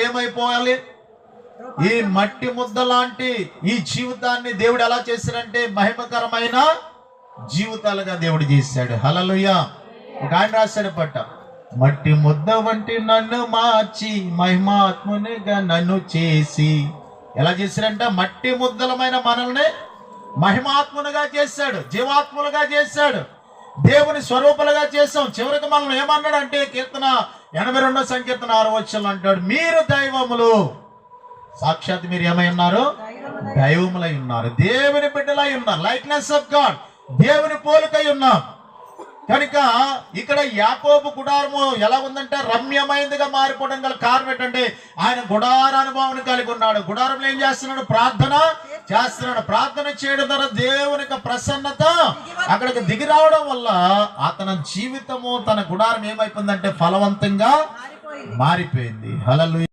ఏమైపోవాలి? ఈ మట్టి ముద్ద లాంటి ఈ జీవితాన్ని దేవుడు ఎలా చేశాడంటే మహిమకరమైన జీవితాలుగా దేవుడు చేశాడు. హల్లెలూయా. ఒక ఆయన రాశాడు పట్ట, మట్టి ముద్ద వంటి నన్ను మార్చి మహిమాత్మునిగా నన్ను చేసి. ఎలా చేశాడంట? మట్టి ముద్దలమైన మనల్ని మహిమాత్మునిగా చేశాడు, జీవాత్ములుగా చేశాడు, దేవుని స్వరూపాలుగా చేశాం. చివరికి మనల్ని ఏమన్నాడు అంటే కీర్తన 82వ సంకీర్తన 6వ వచనం అంటాడు, మీరు దైవములు. సాక్షాత్ మీరు ఏమై ఉన్నారు? దైవములై ఉన్నారు, దేవుని బిడ్డలై ఉన్నారు. లైక్నెస్ ఆఫ్ గాడ్, దేవుని పోలికై ఉన్నాం. కనుక ఇక్కడ యాకోబు గుడారము ఎలా ఉందంటే రమ్యమైనదిగా మారిపోవడం గల కారణం ఏంటంటే ఆయన గుడార అనుభవాన్ని కలిగి ఉన్నాడు. గుడారంలో ఏం చేస్తున్నాడు? ప్రార్థన చేస్తున్నాడు. ప్రార్థన చేయడం ద్వారా దేవుని ప్రసన్నత అక్కడికి దిగి రావడం వల్ల అతని జీవితము, తన గుడారం ఏమైపోయిందంటే ఫలవంతంగా మారిపోయింది. హల్లెలూయా.